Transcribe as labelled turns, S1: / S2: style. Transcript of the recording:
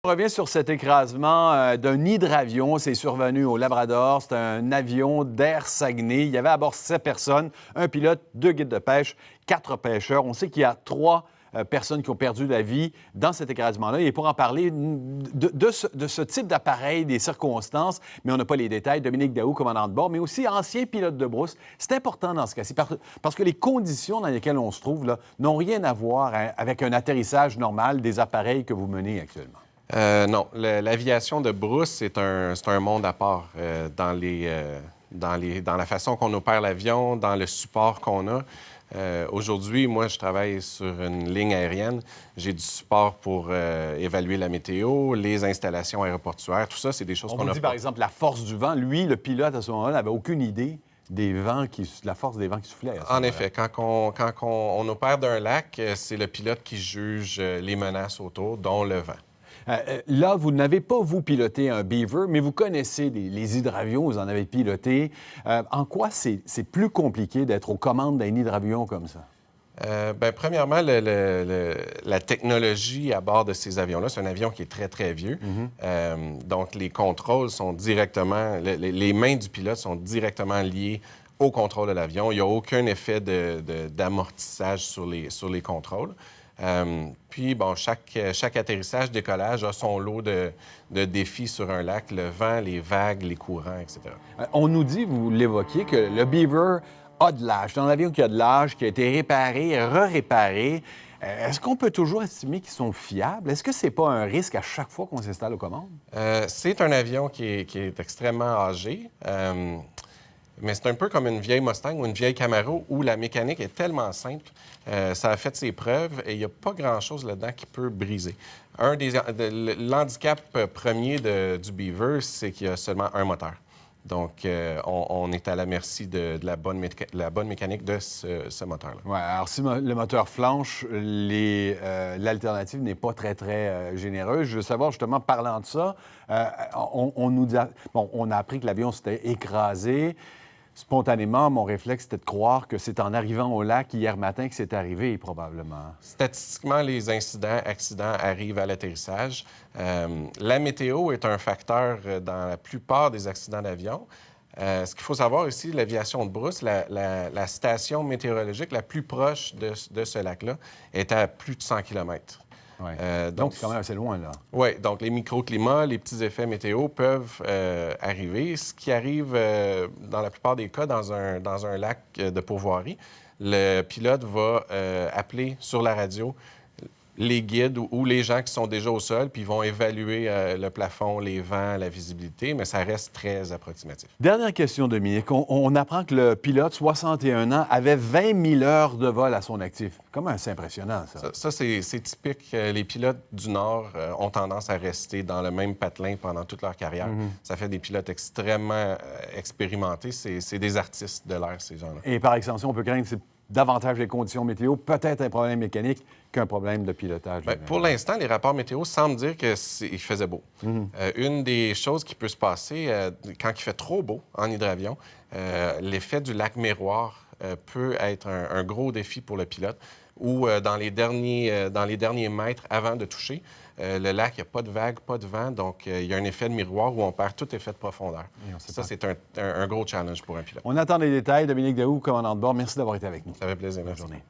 S1: On revient sur cet écrasement d'un hydravion. C'est survenu au Labrador. C'est un avion d'Air Saguenay. Il y avait à bord 7 personnes, un pilote, 2 guides de pêche, 4 pêcheurs. On sait qu'il y a 3 personnes qui ont perdu la vie dans cet écrasement-là. Et pour en parler de ce type d'appareil, des circonstances, mais on n'a pas les détails, Dominique Daou, commandant de bord, mais aussi ancien pilote de brousse. C'est important dans ce cas-ci parce que les conditions dans lesquelles on se trouve là, n'ont rien à voir avec un atterrissage normal des appareils que vous menez actuellement.
S2: Non, l'aviation de brousse, c'est un monde à part dans la façon qu'on opère l'avion, dans le support qu'on a. Aujourd'hui, moi, je travaille sur une ligne aérienne. J'ai du support pour évaluer la météo, les installations aéroportuaires, tout ça, c'est des choses qu'on a.
S1: On dit, par exemple, la force du vent. Lui, le pilote, à ce moment-là, n'avait aucune idée de la force des vents qui soufflaient.
S2: En effet, quand on opère d'un lac, c'est le pilote qui juge les menaces autour, dont le vent.
S1: Là, vous n'avez pas, vous, piloté un Beaver, mais vous connaissez les hydravions, vous en avez piloté. En quoi c'est plus compliqué d'être aux commandes d'un hydravion comme ça?
S2: Premièrement, la technologie à bord de ces avions-là, c'est un avion qui est très, très vieux. Donc, les contrôles sont directement... Les mains du pilote sont directement liées au contrôle de l'avion. Il n'y a aucun effet d'amortissage sur les contrôles. Puis, bon, chaque atterrissage, décollage a son lot de défis sur un lac, le vent, les vagues, les courants, etc.
S1: On nous dit, vous l'évoquiez, que le Beaver a de l'âge. C'est un avion qui a de l'âge, qui a été réparé, re-réparé. Est-ce qu'on peut toujours estimer qu'ils sont fiables? Est-ce que c'est pas un risque à chaque fois qu'on s'installe aux commandes?
S2: C'est un avion qui est extrêmement âgé. Mais c'est un peu comme une vieille Mustang ou une vieille Camaro où la mécanique est tellement simple, ça a fait ses preuves et il n'y a pas grand-chose là-dedans qui peut briser. L'handicap premier du Beaver, c'est qu'il y a seulement un moteur. Donc, on est à la merci de la bonne mécanique de ce moteur-là.
S1: Oui, alors si le moteur flanche, l'alternative n'est pas très, très généreuse. Je veux savoir, justement, parlant de ça, on nous dit... Bon, on a appris que l'avion s'était écrasé. Spontanément, mon réflexe, c'était de croire que c'est en arrivant au lac hier matin que c'est arrivé, probablement.
S2: Statistiquement, les accidents arrivent à l'atterrissage. La météo est un facteur dans la plupart des accidents d'avion. Ce qu'il faut savoir ici, l'aviation de brousse, la station météorologique la plus proche de ce lac-là est à plus de 100 km.
S1: Ouais. Donc, c'est quand même assez loin, là.
S2: Oui, donc les microclimats, les petits effets météo peuvent arriver. Ce qui arrive dans la plupart des cas dans un lac de pourvoirie, le pilote va appeler sur la radio les guides ou les gens qui sont déjà au sol, puis ils vont évaluer le plafond, les vents, la visibilité, mais ça reste très approximatif.
S1: Dernière question, Dominique. On apprend que le pilote, 61 ans, avait 20 000 heures de vol à son actif. Comment c'est impressionnant, ça?
S2: Ça, c'est typique. Les pilotes du Nord ont tendance à rester dans le même patelin pendant toute leur carrière. Ça fait des pilotes extrêmement expérimentés. C'est des artistes de l'air, ces gens-là.
S1: Et par extension, on peut craindre que c'est davantage les conditions météo, peut-être un problème mécanique qu'un problème de pilotage.
S2: Pour l'instant, les rapports météo semblent dire qu'il faisait beau. Une des choses qui peut se passer quand il fait trop beau en hydravion, l'effet du lac miroir peut être un gros défi pour le pilote, ou dans les derniers mètres avant de toucher, le lac, il n'y a pas de vague, pas de vent, donc il y a un effet de miroir où on perd tout effet de profondeur. Ça, c'est un gros challenge pour un pilote.
S1: On attend les détails. Dominique Daou, commandant de bord, merci d'avoir été avec nous.
S2: Ça fait plaisir.
S1: Bonne journée.